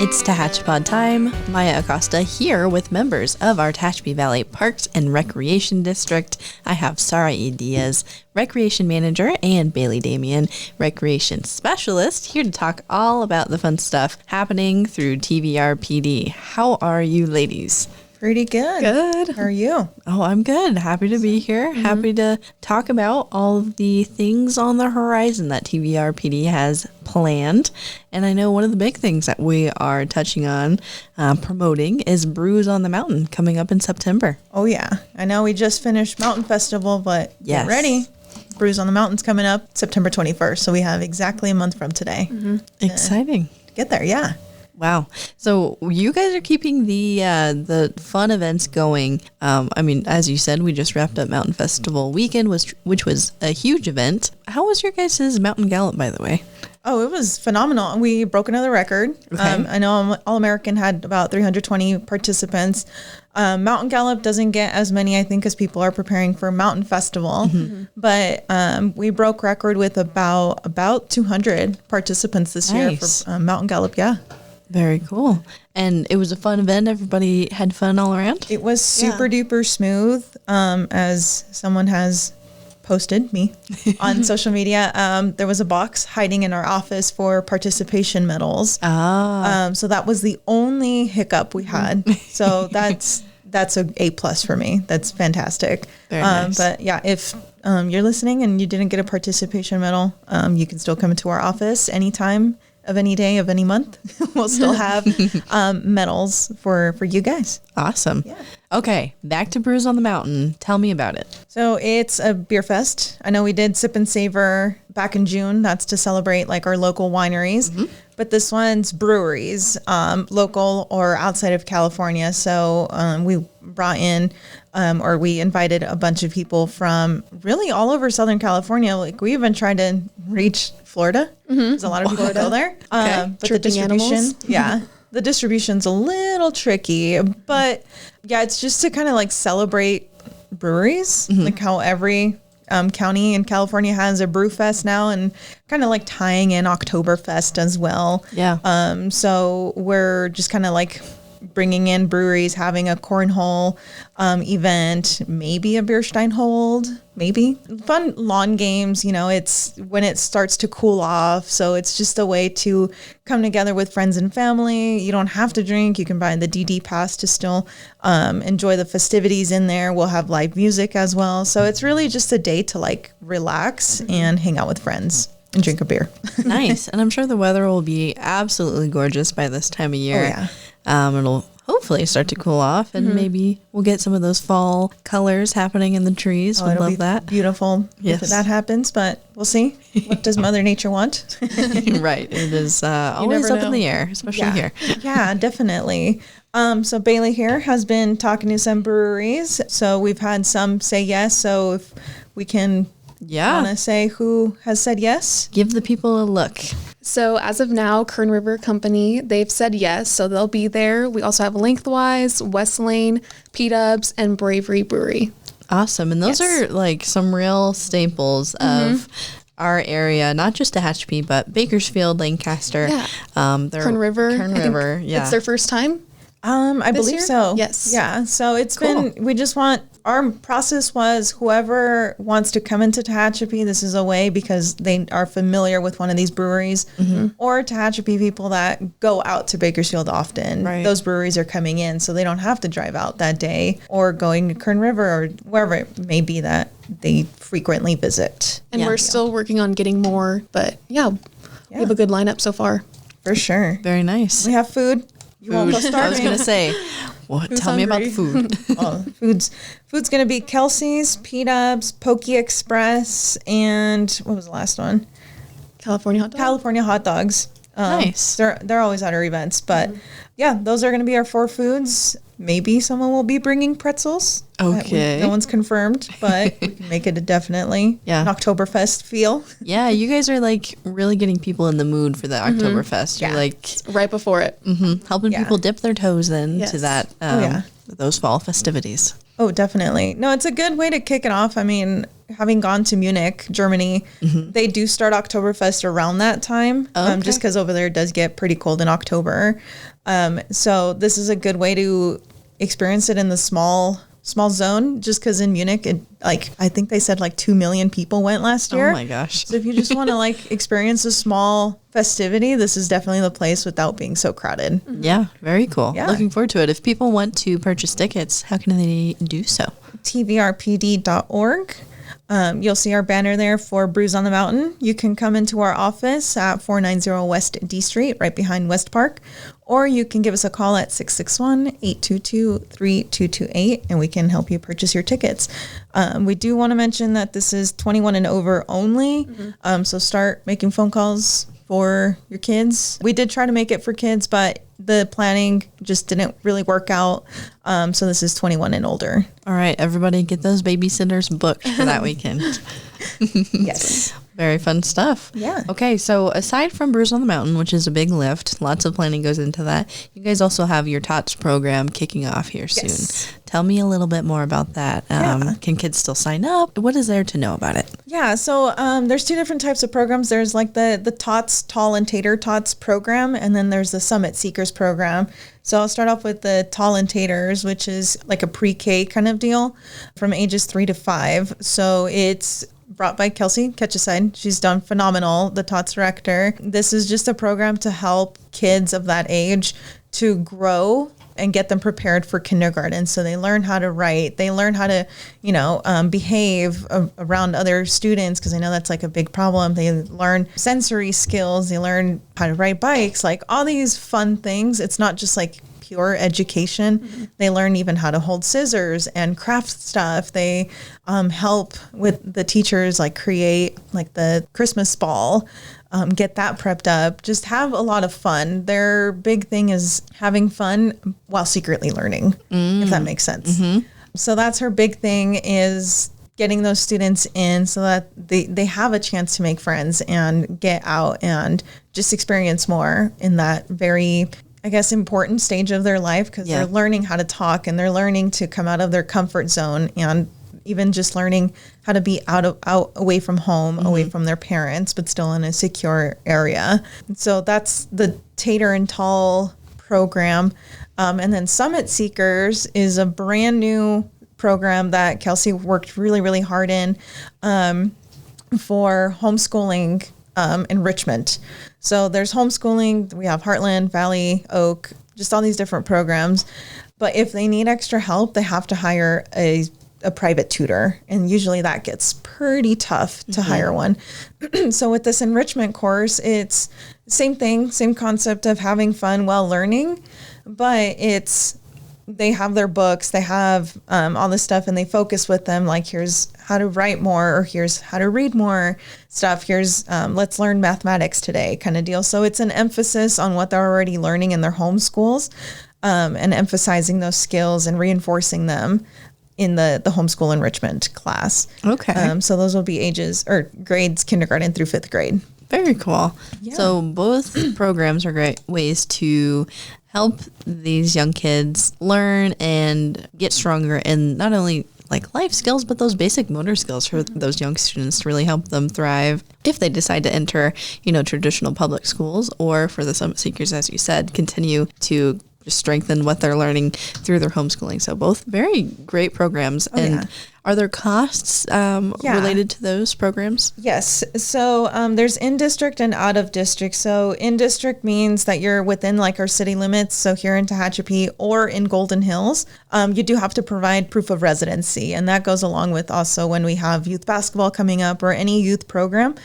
It's Tehachapi time. Maya Acosta here with members of our Tehachapi Valley Parks and Recreation District. I have Sarai Diaz, Recreation Manager, and Bailey Damian, Recreation Specialist, here to talk all about the fun stuff happening through TVRPD. How are you ladies? Pretty good. Good. How are you? Oh, I'm good. Happy to be here. Mm-hmm. Happy to talk about all of the things on the horizon that TVRPD has planned. And I know one of the big things that we are touching on, promoting, is Brews on the Mountain coming up in September. Oh, yeah. I know we just finished Mountain Festival, but yes. Get ready. Brews on the Mountain's coming up September 21st. So we have exactly a month from today. Mm-hmm. Exciting. To get there, yeah. Wow. So you guys are keeping the fun events going. I mean, as you said, we just wrapped up Mountain Festival weekend, which was a huge event. How was your guys' Mountain Gallop, by the way? Oh, it was phenomenal. We broke another record. Okay. I know All-American had about 320 participants. Mountain Gallop doesn't get as many, I think, as people are preparing for Mountain Festival. Mm-hmm. But we broke record with about 200 participants this year for Mountain Gallop, yeah. Very cool. And it was a fun event. Everybody had fun all around? It was super duper smooth. As someone has posted me on social media, there was a box hiding in our office for participation medals. So that was the only hiccup we had. So that's a A+ for me. That's fantastic. Very nice. But yeah, if you're listening and you didn't get a participation medal, you can still come into our office anytime of any day of any month. We'll still have medals for you guys. Awesome. Yeah. Okay, back to Brews on the Mountain. Tell me about it. So it's a beer fest. I know we did Sip and Savor back in June. That's to celebrate like our local wineries. Mm-hmm. But this one's breweries, local or outside of California. So we brought in or we invited a bunch of people from really all over Southern California. Like we even tried to reach Florida. There's a lot of people that go there. But the distribution, the distribution's a little tricky. But yeah, it's just to kind of like celebrate breweries, like how every county in California has a brew fest now, and kind of like tying in Oktoberfest as well. Yeah. So we're just kind of like bringing in breweries, having a cornhole event, maybe a beer stein hold, maybe fun lawn games. You know, it's when it starts to cool off. So it's just a way to come together with friends and family. You don't have to drink. You can buy the DD pass to still enjoy the festivities in there. We'll have live music as well. So it's really just a day to like relax and hang out with friends and drink a beer. Nice. And I'm sure the weather will be absolutely gorgeous by this time of year. Oh, yeah. It'll hopefully start to cool off, and maybe we'll get some of those fall colors happening in the trees. We'd love that. Beautiful if that happens, but we'll see. What does Mother Nature want? Right. It is always up in the air, especially here. Yeah, definitely. So Bailey here has been talking to some breweries. So we've had some say yes. So if we can want to say who has said yes. Give the people a look. So as of now, Kern River Company, they've said yes, so they'll be there. We also have Lengthwise, West Lane, P-Dubs, and Bravery Brewery. Awesome. And those are like some real staples of our area, not just Tehachapi, but Bakersfield, Lancaster. Yeah. Kern River. Yeah. It's their first time? I believe so. Yes. Yeah. So it's we just want, our process was whoever wants to come into Tehachapi, this is a way because they are familiar with one of these breweries, or Tehachapi people that go out to Bakersfield often. Right. Those breweries are coming in, so they don't have to drive out that day or going to Kern River or wherever it may be that they frequently visit. And we're still working on getting more, but we have a good lineup so far. For sure. Very nice. We have food. You won't go starving. I was going to say, tell me about the food. Food's going to be Kelsey's, P-Dubs, Pokey Express, and what was the last one? California hot dogs. Nice. They're always at our events, but those are going to be our 4 foods. Maybe someone will be bringing pretzels. Okay. No one's confirmed, but we can make it definitely an Oktoberfest feel. Yeah, you guys are like really getting people in the mood for the Oktoberfest. You're like it's right before it. Helping people dip their toes into that those fall festivities. Oh, definitely. No, it's a good way to kick it off. I mean, having gone to Munich, Germany, they do start Oktoberfest around that time, just because over there it does get pretty cold in October. So this is a good way to experience it in the small zone, just because in Munich, I think they said 2 million people went last year. Oh my gosh. So if you just want to experience a small festivity, this is definitely the place without being so crowded. Yeah, very cool. Yeah. Looking forward to it. If people want to purchase tickets, how can they do so? TVRPD.org. You'll see our banner there for Brews on the Mountain. You can come into our office at 490 West D Street, right behind West Park, or you can give us a call at 661-822-3228, and we can help you purchase your tickets. We do want to mention that this is 21 and over only, so start making phone calls for your kids. We did try to make it for kids, but the planning just didn't really work out. So this is 21 and older. All right, everybody get those babysitters booked for that weekend. Yes. Very fun stuff. Yeah. Okay, so aside from Brews on the Mountain, which is a big lift, lots of planning goes into that. You guys also have your TOTS program kicking off here soon. Yes. Tell me a little bit more about that. Can kids still sign up? What is there to know about it? Yeah, so there's two different types of programs. There's the TOTS, Tall and Tater TOTS program, and then there's the Summit Seekers program. So I'll start off with the Tall and Taters, which is like a pre-K kind of deal from ages 3 to 5. So it's brought by Kelsey Ketcheside. She's done phenomenal, the TOTS director. This is just a program to help kids of that age to grow and get them prepared for kindergarten. So they learn how to write, they learn how to, behave around other students, because I know that's a big problem. They learn sensory skills, they learn how to ride bikes, all these fun things. It's not just pure education. Mm-hmm. They learn even how to hold scissors and craft stuff. They help with the teachers create the Christmas ball, get that prepped up, just have a lot of fun. Their big thing is having fun while secretly learning, if that makes sense. Mm-hmm. So that's her big thing, is getting those students in so that they have a chance to make friends and get out and just experience more in that very, I guess, important stage of their life, because they're learning how to talk and they're learning to come out of their comfort zone, and even just learning how to be out away from home, away from their parents, but still in a secure area. So that's the Tater and Tall program. And then Summit Seekers is a brand new program that Kelsey worked really, really hard in for homeschooling enrichment. So there's homeschooling. We have Heartland, Valley, Oak, just all these different programs. But if they need extra help, they have to hire a private tutor. And usually that gets pretty tough to hire one. So with this enrichment course, it's same thing, same concept of having fun while learning, but they have their books, they have all this stuff, and they focus with them, here's how to write more, or here's how to read more stuff, here's let's learn mathematics today kind of deal. So it's an emphasis on what they're already learning in their home schools, and emphasizing those skills and reinforcing them in the homeschool enrichment class. Okay. So those will be ages or grades, kindergarten through 5th grade. Very cool. Yeah. So both programs are great ways to help these young kids learn and get stronger in not only life skills, but those basic motor skills for those young students to really help them thrive if they decide to enter, traditional public schools, or for the Summit Seekers, as you said, continue to strengthen what they're learning through their homeschooling. So both very great programs. Are there costs related to those programs? Yes. So there's in-district and out-of-district. So in-district means that you're within our city limits. So here in Tehachapi or in Golden Hills, you do have to provide proof of residency. And that goes along with also when we have youth basketball coming up or any youth program,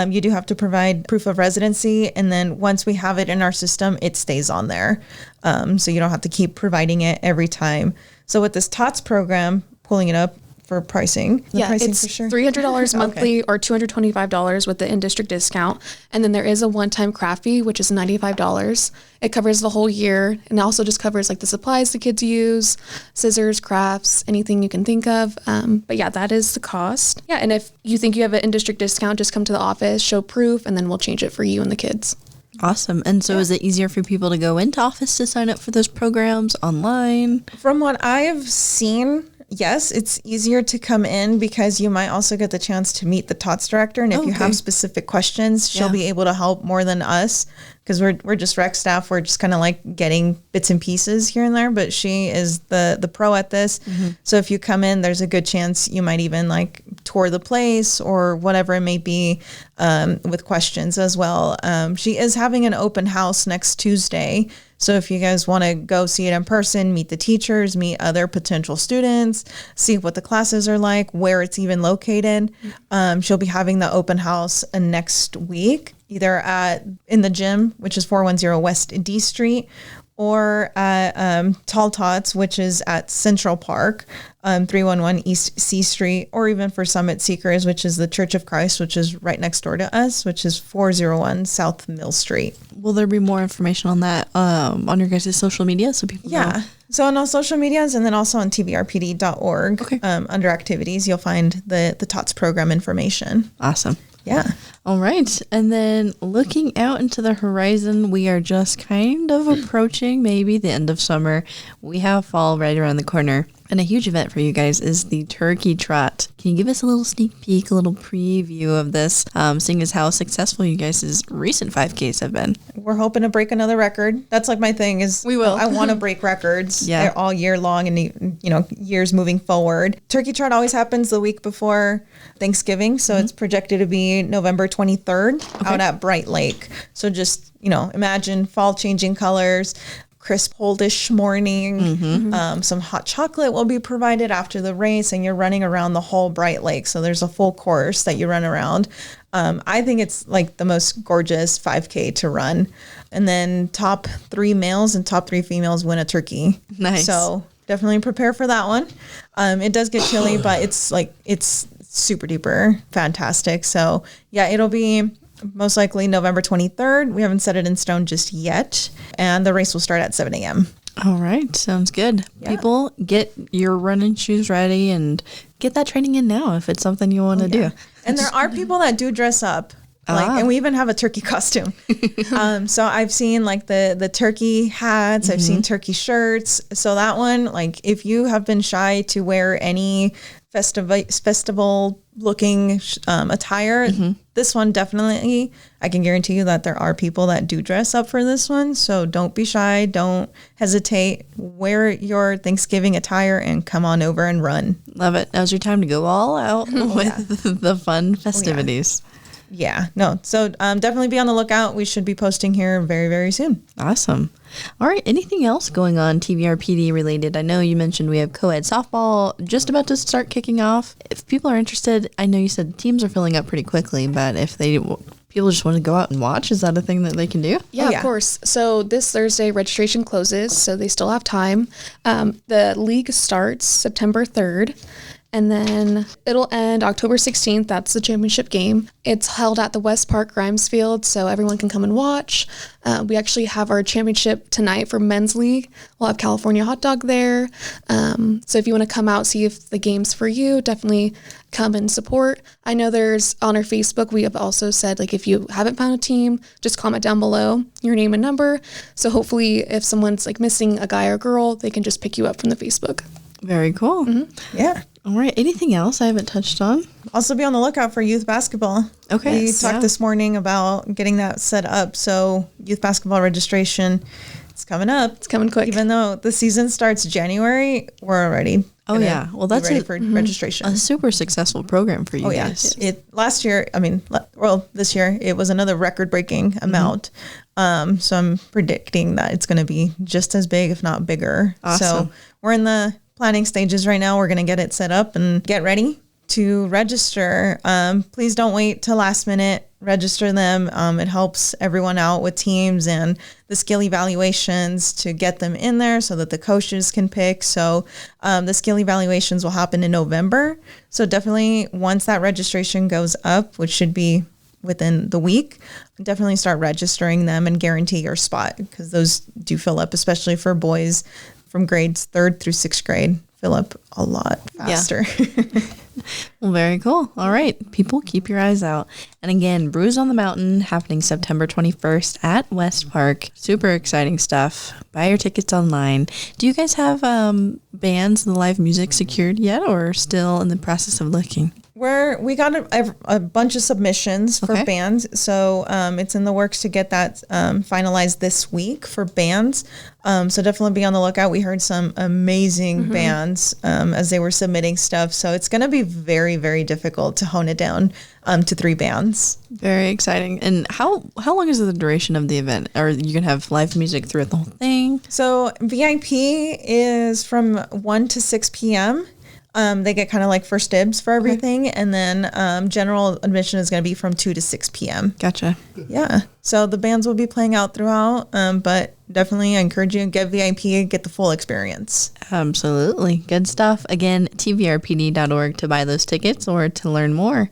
you do have to provide proof of residency. And then once we have it in our system, it stays on there. So you don't have to keep providing it every time. So with this TOTS program, pulling it up for pricing. It's for sure. $300 monthly or $225 with the in-district discount. And then there is a one-time craft fee, which is $95. It covers the whole year, and it also just covers the supplies the kids use, scissors, crafts, anything you can think of. But yeah, that is the cost. Yeah, and if you think you have an in-district discount, just come to the office, show proof, and then we'll change it for you and the kids. Awesome. And so is it easier for people to go into office to sign up for those programs online? From what I've seen, Yes, it's easier to come in because you might also get the chance to meet the TOTS director. And if you have specific questions, she'll be able to help more than us, because we're just rec staff. We're just kind of like getting bits and pieces here and there, but she is the pro at this. So if you come in, there's a good chance you might even like tour the place or whatever it may be, with questions as well. She is having an open house next Tuesday. So if you guys want to go see it in person, meet the teachers, meet other potential students, see what the classes are like, where it's even located, she'll be having the open house next week, either in the gym, which is 410 West D Street, or at Tall Tots, which is at Central Park, 311 East C Street, or even for Summit Seekers, which is the Church of Christ, which is right next door to us, which is 401 South Mill Street. Will there be more information on that on your guys' social media so people know? So on all social medias, and then also on TVRPD.org, under activities, you'll find the TOTS program information. Awesome. Yeah. All right. And then looking out into the horizon, we are just kind of approaching maybe the end of summer. We have fall right around the corner. And a huge event for you guys is the Turkey Trot. Can you give us a little sneak peek, a little preview of this, seeing as how successful you guys' recent 5Ks have been? We're hoping to break another record. That's like my thing is we will. I want to break records all year long and, years moving forward. Turkey Trot always happens the week before Thanksgiving. So it's projected to be November 23rd out at Bright Lake. So just, imagine fall changing colors, crisp, coldish morning. Some hot chocolate will be provided after the race, and you're running around the whole Bright Lake. So there's a full course that you run around. I think it's like the most gorgeous 5K to run. And then top 3 males and top 3 females win a turkey. Nice. So definitely prepare for that one. It does get chilly, but it's super duper fantastic. So yeah, it'll be most likely November 23rd. We haven't set it in stone just yet. And the race will start at 7 a.m. All right. Sounds good. Yeah. People, get your running shoes ready and get that training in now if it's something you want to do. And there are people that do dress up. And we even have a turkey costume. So I've seen like the turkey hats. I've seen turkey shirts. So that one, like if you have been shy to wear any festival looking attire, this one definitely, I can guarantee you that there are people that do dress up for this one. So don't be shy. Don't hesitate. Wear your Thanksgiving attire and come on over and run. Love it. Now's your time to go all out with the fun festivities. Yeah, no. So definitely be on the lookout. We should be posting here very, very soon. Awesome. All right. Anything else going on TVRPD related? I know you mentioned we have co-ed softball just about to start kicking off. If people are interested, I know you said teams are filling up pretty quickly, but if people just want to go out and watch, is that a thing that they can do? Yeah, of course. So this Thursday, registration closes, so they still have time. The league starts September 3rd. And then it'll end October 16th. That's the championship game. It's held at the West Park Grimes Field, so everyone can come and watch. We actually have our championship tonight for men's league. We'll have California Hot Dog there. So if you want to come out, see if the game's for you, definitely come and support. I know there's on our Facebook, we have also said, like, if you haven't found a team, just comment down below your name and number. So hopefully if someone's like missing a guy or girl, they can just pick you up from the Facebook. Very cool. Yeah. All right. Anything else I haven't touched on? Also be on the lookout for youth basketball. Okay. We talked this morning about getting that set up. So youth basketball registration, it's coming up. It's coming quick. Even though the season starts January, we're already well, that's ready for registration. A super successful program for you guys. This year it was another record-breaking amount. So I'm predicting that it's going to be just as big, if not bigger. Awesome. So we're in the planning stages right now. We're going to get it set up and get ready to register. Please don't wait till last minute. Register them. It helps everyone out with teams and the skill evaluations to get them in there so that the coaches can pick. So the skill evaluations will happen in November. So definitely once that registration goes up, which should be within the week, definitely start registering them and guarantee your spot, because those do fill up, especially for boys from grades 3rd through 6th grade. fill up a lot faster. Well, very cool. All right, people, keep your eyes out. And again, Brews on the Mountain happening September 21st at West Park. Super exciting stuff. Buy your tickets online. Do you guys have bands and live music secured yet, or still in the process of looking? We got a bunch of submissions for bands, so it's in the works to get that finalized this week for bands. So definitely be on the lookout. We heard some amazing bands as they were submitting stuff, so it's going to be very, very difficult to hone it down to 3 bands. Very exciting. And how long is the duration of the event? Are you going to have live music throughout the whole thing? So VIP is from 1 to 6 p.m. They get kind of like first dibs for everything. And then general admission is going to be from 2 to 6 p.m. Gotcha. Yeah. So the bands will be playing out throughout, but definitely I encourage you to get VIP and get the full experience. Absolutely. Good stuff. Again, TVRPD.org to buy those tickets or to learn more.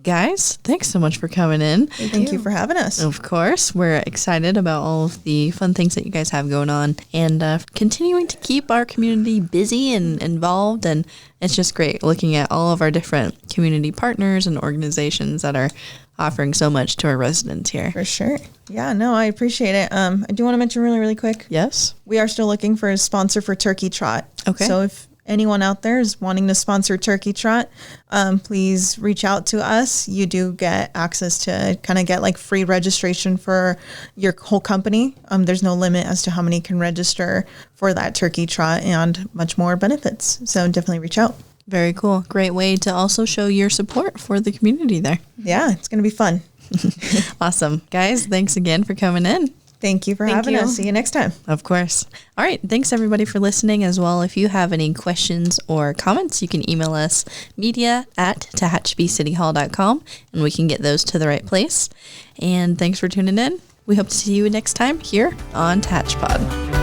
Guys, thanks so much for coming in. Thank you for having us. Of course, we're excited about all of the fun things that you guys have going on and continuing to keep our community busy and involved. And it's just great looking at all of our different community partners and organizations that are offering so much to our residents here. For sure. Yeah, no, I appreciate it. I do want to mention really, really quick. Yes. We are still looking for a sponsor for Turkey Trot. Okay. So if anyone out there is wanting to sponsor Turkey Trot, please reach out to us. You do get access to kind of get like free registration for your whole company. There's no limit as to how many can register for that Turkey Trot and much more benefits. So definitely reach out. Very cool. Great way to also show your support for the community there. Yeah, it's going to be fun. Awesome. Guys, thanks again for coming in. Thank you for having us. See you next time. Of course. All right. Thanks everybody for listening as well. If you have any questions or comments, you can email us media@tehachapiecityhall.com and we can get those to the right place. And thanks for tuning in. We hope to see you next time here on TatchPod.